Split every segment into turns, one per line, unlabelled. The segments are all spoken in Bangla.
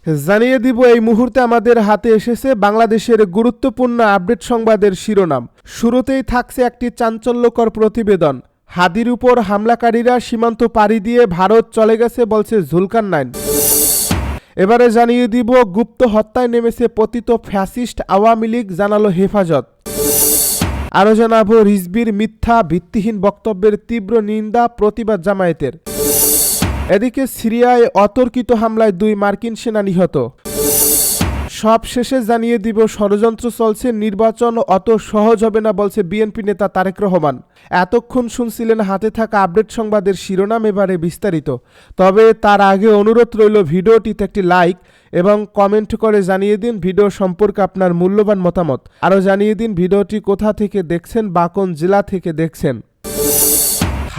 জানিয়ে দিব এই মুহূর্তে আমাদের হাতে এসেছে বাংলাদেশের গুরুত্বপূর্ণ আপডেট সংবাদের শিরোনাম। শুরুতেই থাকছে একটি চাঞ্চল্যকর প্রতিবেদন। হাদির উপর হামলাকারীরা সীমান্ত পাড়ি দিয়ে ভারত চলে গেছে বলছে জুলকারনাইন। এবারে জানিয়ে দিব গুপ্ত হত্যায় নেমেছে পতিত ফ্যাসিস্ট আওয়ামী লীগ, জানালো হেফাজত। আরও জানাবো রিজভির মিথ্যা ভিত্তিহীন বক্তব্যের তীব্র নিন্দা, প্রতিবাদ জামায়াতের। এদিকে সিরিয়ায় অতর্কিত হামলায় 2 মার্কিন সেনা নিহত। সব শেষে জানিয়ে দিব ষড়যন্ত্র চলছে, নির্বাচন অত সহজ হবে না বলছে বিএনপি নেতা তারেক রহমান। এতক্ষণ শুনছিলেন হাতে থাকা আপডেট সংবাদের শিরোনাম, এবারে বিস্তারিত। তবে তার আগে অনুরোধ রইল ভিডিওটিতে একটি লাইক এবং কমেন্ট করে জানিয়ে দিন ভিডিও সম্পর্কে আপনার মূল্যবান মতামত। আরও জানিয়ে দিন ভিডিওটি কোথা থেকে দেখছেন বা কোন জেলা থেকে দেখছেন।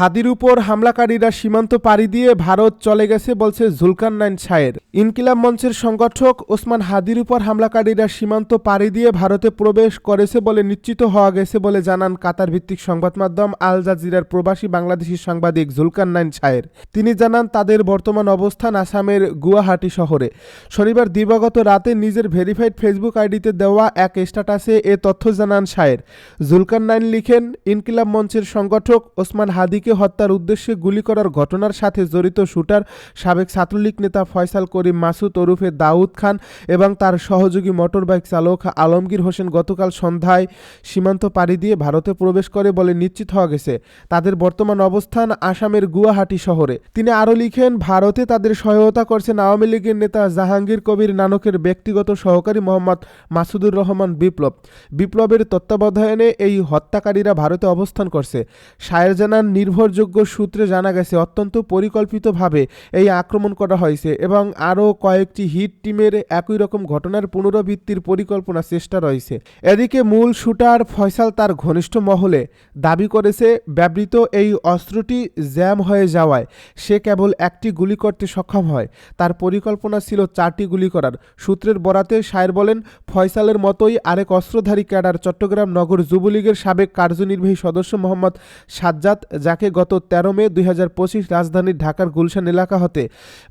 হাদির উপর হামলাকারীরা সীমান্ত পাড়ি দিয়ে ভারত চলে গেছে বলছে জুলকারনাইন সায়ের। ইনকিলাব মঞ্চের সংগঠক ওসমান হাদির উপর হামলাকারীরা সীমান্ত পাড়ি দিয়ে ভারতে প্রবেশ করেছে বলে নিশ্চিত হওয়া গেছে বলে জানান কাতার ভিত্তিক সংবাদ মাধ্যম আল জাজিরার প্রবাসী বাংলাদেশি সাংবাদিক জুলকারনাইন সায়ের। তিনি জানান তাদের বর্তমান অবস্থান আসামের গুয়াহাটি শহরে। শনিবার দিবাগত রাতে নিজের ভেরিফাইড ফেসবুক আইডিতে দেওয়া এক স্ট্যাটাসে এ তথ্য জানান সায়ের। জুলকারনাইন লিখেন, ইনকিলাব মঞ্চের সংগঠক ওসমান হাদিকে হত্যার উদ্দেশ্যে গুলি করার ঘটনার সাথে জড়িত শুটার সাবেক ছাত্রলীগ নেতা ফয়সাল করিম মাসুদ ওরফে দাউদ খান এবং তার সহযোগী মোটরবাইক চালক আলমগীর হোসেন গতকাল সন্ধ্যায় সীমান্ত পাড়ি দিয়ে ভারতে প্রবেশ করে বলে নিশ্চিত হওয়া গেছে। তাদের বর্তমান অবস্থান আসামের গুয়াহাটি শহরে। তিনি আরও লিখেন, ভারতে তাদের সহায়তা করছেন আওয়ামী লীগের নেতা জাহাঙ্গীর কবির নানকের ব্যক্তিগত সহকারী মোহাম্মদ মাসুদুর রহমান বিপ্লব। বিপ্লবের তত্ত্বাবধানে এই হত্যাকারীরা ভারতে অবস্থান করছে। সায়ের জানান, নির্ভরযোগ্য সূত্রে জানা গেছে অত্যন্ত পরিকল্পিতভাবে এই আক্রমণ করা হয়েছে এবং আরও কয়েকটি হিট টিমের একই রকম ঘটনার পুনরাবৃত্তির পরিকল্পনা চেষ্টা রয়েছে। এদিকে মূল শুটার ফয়সাল তার ঘনিষ্ঠ মহলে দাবি করেছে ব্যবহৃত এই অস্ত্রটি জ্যাম হয়ে যাওয়ায় সে কেবল একটি গুলি করতে সক্ষম হয়। তার পরিকল্পনা ছিল 4টি গুলি করার। সূত্রের বরাতে সায়ের বলেন, ফয়সালের মতোই আরেক অস্ত্রধারী ক্যাডার চট্টগ্রাম নগর যুবলীগের সাবেক কার্যনির্বাহী সদস্য মোহাম্মদ সাজ্জাদ, যাকে গত 13 মে 2025 রাজধানীর ঢাকার গুলশান এলাকা হতে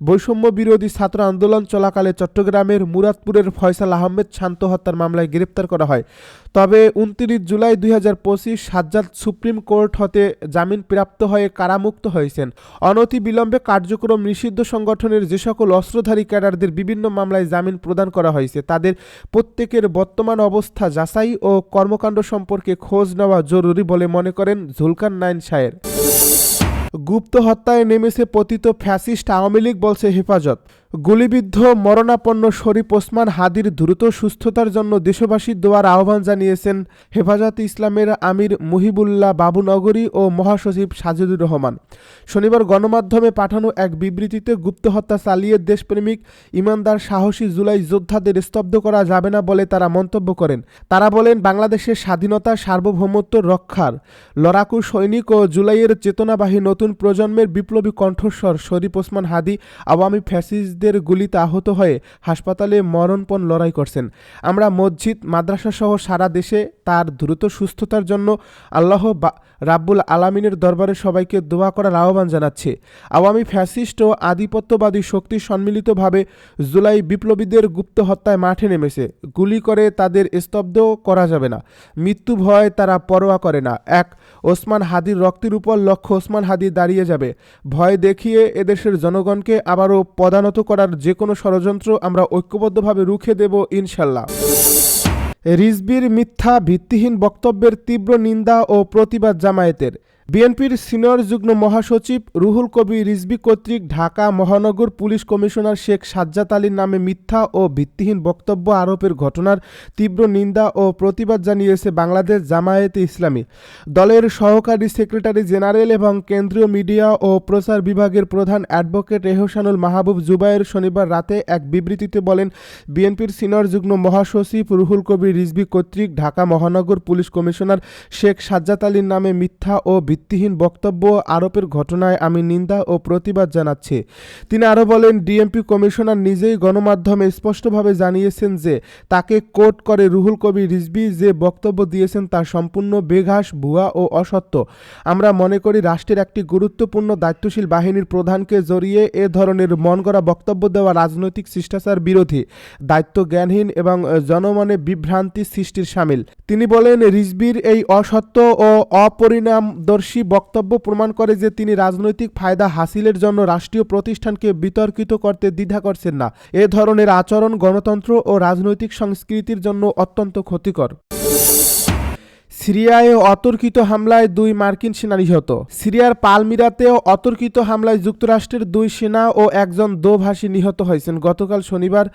বৈষম্য বিরোধী ছাত্র আন্দোলন চলাকালে চট্টগ্রামের মুরাদপুরের ফয়সাল আহমেদ শান্ত হত্যার মামলায় গ্রেপ্তার করা হয়। তবে 29 জুলাই 2025 সাজ্জাদ সুপ্রিম কোর্ট হতে জামিন প্রাপ্ত হয়ে কারামুক্ত হয়েছেন। অনতি বিলম্বে কার্যক্রম নিষিদ্ধ সংগঠনের যে সকল অস্ত্রধারী ক্যাডারদের বিভিন্ন মামলায় জামিন প্রদান করা হয়েছে তাদের প্রত্যেকের বর্তমান অবস্থা যাচাই ও কর্মকাণ্ড সম্পর্কে খোঁজ নেওয়া জরুরি বলে মনে করেন জুলকারনাইন সায়ের। গুপ্ত হত্যায় নেমেছে পতিত ফ্যাসিস্ট আওয়ামী লীগ, বলছে হেফাজত। গুলিবিদ্ধ মরণাপন্ন শরীফ ওসমান হাদির দ্রুত সুস্থতার জন্য দেশবাসীর দোয়ার আহ্বান জানিয়েছেন হেফাজতে ইসলামের আমির মুহিবুল্লাহ বাবুনগরী ও মহাসচিব সাজিদুর রহমান। শনিবার গণমাধ্যমে পাঠানো এক বিবৃতিতে গুপ্ত হত্যা চালিয়ে দেশপ্রেমিক ইমানদার সাহসী জুলাই যোদ্ধাদের স্তব্ধ করা যাবে না বলে তারা মন্তব্য করেন। তারা বলেন, বাংলাদেশের স্বাধীনতা সার্বভৌমত্ব রক্ষার লড়াকু সৈনিক ও জুলাইয়ের চেতনাবাহী নতুন প্রজন্মের বিপ্লবী কণ্ঠস্বর শরীফ ওসমান হাদি আওয়ামী ফ্যাসিস্টদের গুলিতে আহত হয়ে হাসপাতালে মরণপণ লড়াই করছেন। আমরা মসজিদ মাদ্রাসা সহ সারা দেশে তার দ্রুত সুস্থতার জন্য আল্লাহ রাব্বুল আলামিনের দরবারে সবাইকে দোয়া করার আহ্বান জানাচ্ছি। আওয়ামী ফ্যাসিস্ট ও আধিপত্যবাদী শক্তি সম্মিলিতভাবে জুলাই বিপ্লবীদের গুপ্ত হত্যায় মাঠে নেমেছে। গুলি করে তাদের স্তব্ধ করা যাবে না। মৃত্যু ভয় তারা পরোয়া করে না। এক ওসমান হাদির রক্তের উপর লক্ষ্য ওসমান হাদি দাঁড়িয়ে যাবে। ভয় দেখিয়ে এদেশের জনগণকে আবারও পদানত করার যে কোনো ষড়যন্ত্র আমরা ঐক্যবদ্ধভাবে রুখে দেব ইনশাল্লাহ। রিজভির মিথ্যা ভিত্তিহীন বক্তব্যের তীব্র নিন্দা ও প্রতিবাদ জামায়াতের। বিএনপির সিনিয়র যুগ্ম মহাসচিব রুহুল কবির রিজভী কর্তৃক ঢাকা মহানগর পুলিশ কমিশনার শেখ সাজ্জাদ আলীর নামে মিথ্যা ও ভিত্তিহীন বক্তব্য আরোপের ঘটনার তীব্র নিন্দা ও প্রতিবাদ জানিয়েছে বাংলাদেশ জামায়াতে ইসলামী। দলের সহকারী সেক্রেটারি জেনারেল এবং কেন্দ্রীয় মিডিয়া ও প্রচার বিভাগের প্রধান অ্যাডভোকেট এহসানুল মাহবুব জুবায়ের শনিবার রাতে এক বিবৃতিতে বলেন, বিএনপির সিনিয়র যুগ্ম মহাসচিব রুহুল কবির রিজভী কর্তৃক ঢাকা মহানগর পুলিশ কমিশনার শেখ সাজ্জাদ আলীর নামে মিথ্যা ও ভিত্তিহীন বক্তব্য আরোপের ঘটনায় আমি নিন্দা ও প্রতিবাদ জানাচ্ছি। তিনি আরও বলেন, ডিএমপি কমিশনার নিজেই গণমাধ্যমে স্পষ্টভাবে জানিয়েছেন যে তাকে কোট করে রুহুল কবির রিজভী যে বক্তব্য দিয়েছেন তা সম্পূর্ণ বেঘাস, ভুয়া ও অসত্য। আমরা মনে করি রাষ্ট্রের একটি গুরুত্বপূর্ণ দায়িত্বশীল বাহিনীর প্রধানকে জড়িয়ে এ ধরনের মনগড়া বক্তব্য দেওয়া রাজনৈতিক শিষ্টাচার বিরোধী, দায়িত্ব জ্ঞানহীন এবং জনমনে বিভ্রান্তি সৃষ্টির শামিল। তিনি বলেন, রিজভীর এই অসত্য ও অপরিণামদর্শী বক্তব্য প্রমাণ করে যে তিনি রাজনৈতিক ফায়দা হাসিলের জন্য রাষ্ট্রীয় প্রতিষ্ঠানকে বিতর্কিত করতে দ্বিধা করছেন না। এ ধরনের আচরণ গণতন্ত্র ও রাজনৈতিক সংস্কৃতির জন্য অত্যন্ত ক্ষতিকর। সিরিয়ায় অতর্কিত হামলায় 2 মার্কিন সেনা নিহত। সিরিয়ার পালমিরাতেও অতর্কিত হামলায় যুক্তরাষ্ট্রের 2 সেনা ও একজন দোভাষী নিহত হয়েছেন। গতকাল শনিবার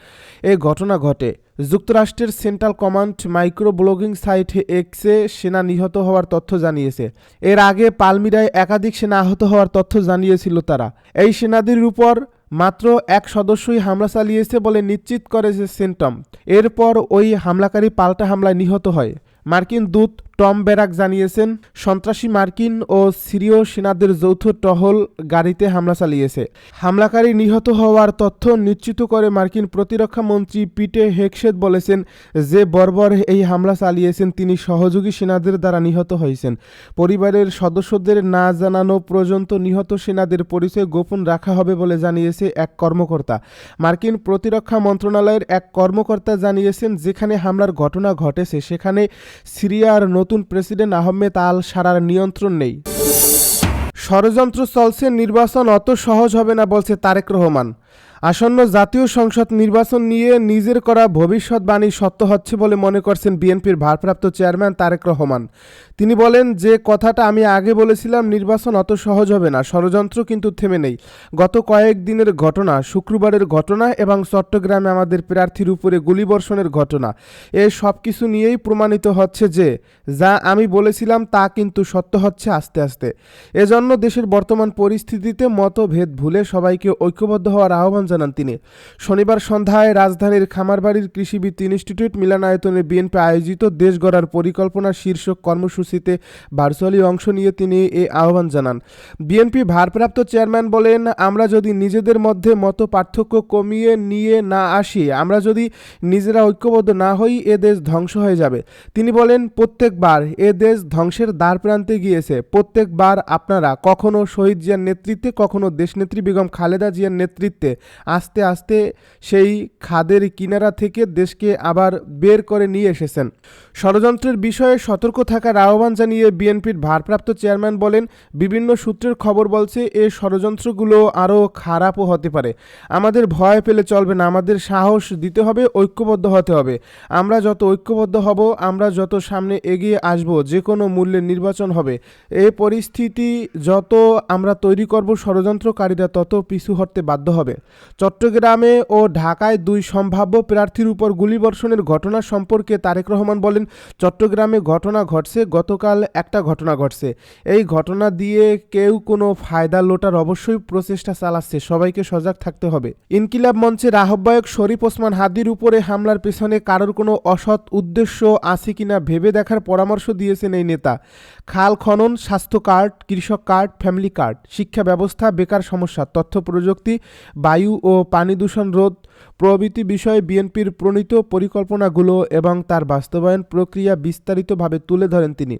এ ঘটনা ঘটে। যুক্তরাষ্ট্রের central command micro blogging site এক্সে সেনা নিহত হওয়ার তথ্য জানিয়েছে। এর আগে পালমিরায় একাধিক সেনা আহত হওয়ার তথ্য জানিয়েছিল তারা। এই সেনাদের উপর মাত্র 1 সদস্যই হামলা চালিয়েছে বলে নিশ্চিত করেছে সেন্টম। এরপর ওই হামলাকারী পাল্টা হামলায় নিহত হয়। মার্কিন দূত টম ব্যারাক জানিয়েছেন, সন্ত্রাসী মার্কিন ও সিরীয় সেনাদের যৌথ টহল গাড়িতে হামলা চালিয়েছে। হামলাকারী নিহত হওয়ার তথ্য নিশ্চিত করে মার্কিন প্রতিরক্ষা মন্ত্রী পিটে হেগসেথ বলেছেন যে বর্বর এই হামলা চালিয়েছেন তিনি সহযোগী সেনাদের দ্বারা নিহত হয়েছেন। পরিবারের সদস্যদের না জানানো পর্যন্ত নিহত সেনাদের পরিচয় গোপন রাখা হবে বলে জানিয়েছে এক কর্মকর্তা। মার্কিন প্রতিরক্ষা মন্ত্রণালয়ের এক কর্মকর্তা জানিয়েছেন, যেখানে হামলার ঘটনা ঘটেছে সেখানে সিরিয়ার নতুন প্রেসিডেন্ট আহমেদ আল সারার নিয়ন্ত্রণ নেই। ষড়যন্ত্র চলছে, নির্বাচন অত সহজ হবে না বলছে তারেক রহমান। আসন্ন জাতীয় সংসদ নির্বাচন নিয়ে নিজের করা ভবিষ্যৎবাণী সত্য হচ্ছে বলে মনে করছেন বিএনপির ভারপ্রাপ্ত চেয়ারম্যান তারেক রহমান। তিনি বলেন, যে কথাটা আমি আগে বলেছিলাম, নির্বাচন অত সহজ হবে না, ষড়যন্ত্র কিন্তু থেমে নেই। গত কয়েকদিনের ঘটনা, শুক্রবারের ঘটনা এবং চট্টগ্রামে আমাদের প্রার্থীর উপরে গুলিবর্ষণের ঘটনা, এই সব কিছু নিয়েই প্রমাণিত হচ্ছে যে যা আমি বলেছিলাম তা কিন্তু সত্য হচ্ছে আস্তে আস্তে। এজন্য দেশের বর্তমান পরিস্থিতিতে মতভেদ ভুলে সবাইকে ঐক্যবদ্ধ হওয়ার আহ্বান জানান তিনি। শনিবার সন্ধ্যায় রাজধানীর খামারবাড়ির কৃষিবিদ ইনস্টিটিউট মিলনায়তনে বিএনপি আয়োজিত দেশ গড়ার পরিকল্পনা শীর্ষক কর্মসূচিতে ভার্চুয়ালি অংশ নিয়ে তিনি এই আহ্বান জানান। বিএনপি ভারপ্রাপ্ত চেয়ারম্যান বলেন, আমরা যদি নিজেদের মধ্যে মত পার্থক্য কমিয়ে নিয়ে না আসি, আমরা যদি নিজেরা ঐক্যবদ্ধ না হই, এ দেশ ধ্বংস হয়ে যাবে। তিনি বলেন, প্রত্যেকবার এ দেশ ধ্বংসের দ্বার প্রান্তে গিয়েছে। প্রত্যেকবার আপনারা কখনো শহীদ জিয়ার নেতৃত্বে, কখনো দেশনেত্রী বেগম খালেদা জিয়ার নেতৃত্বে আস্তে আস্তে সেই খাদের কিনারা থেকে দেশকে আবার বের করে নিয়ে এসেছেন। ষড়যন্ত্রের বিষয়ে সতর্ক থাকার আহ্বান জানিয়ে বিএনপির ভারপ্রাপ্ত চেয়ারম্যান বলেন, বিভিন্ন সূত্রের খবর বলছে এই ষড়যন্ত্রগুলো আরও খারাপও হতে পারে। আমাদের ভয় পেলে চলবে না, আমাদের সাহস দিতে হবে, ঐক্যবদ্ধ হতে হবে। আমরা যত ঐক্যবদ্ধ হব, আমরা যত সামনে এগিয়ে আসব, যে কোনো মূল্যে নির্বাচন হবে। এই পরিস্থিতি যত আমরা তৈরি করব, ষড়যন্ত্রকারীরা তত পিছু হটতে বাধ্য হবে। চট্টগ্রামে ও ঢাকায় 2 সম্ভাব্য প্রার্থীর উপর গুলিবর্ষণের ঘটনা সম্পর্কে তারেক রহমান বলেন, চট্টগ্রামে ঘটনা ঘটছে, গতকাল একটা ঘটনা ঘটছে। এই ঘটনা দিয়ে কেউ কোনো ফায়দা লোটার অবশ্যই প্রচেষ্টা চালাচ্ছে, সবাইকে সজাগ থাকতে হবে। ইনকিলাব মঞ্চের আহ্বায়ক শরীফ ওসমান হাদির উপরে হামলার পেছনে কারোর কোনো অসৎ উদ্দেশ্য আছে কিনা ভেবে দেখার পরামর্শ দিয়েছেন এই নেতা। খাল খনন, স্বাস্থ্য কার্ড, কৃষক কার্ড, ফ্যামিলি কার্ড, শিক্ষা ব্যবস্থা, বেকার সমস্যা, তথ্য প্রযুক্তি, বায়ু ও পানি দূষণ রোধ প্রভৃতি বিষয়ে বিএনপির প্রণীত পরিকল্পনাগুলো এবং তার বাস্তবায়ন প্রক্রিয়া বিস্তারিতভাবে তুলে ধরেন তিনি।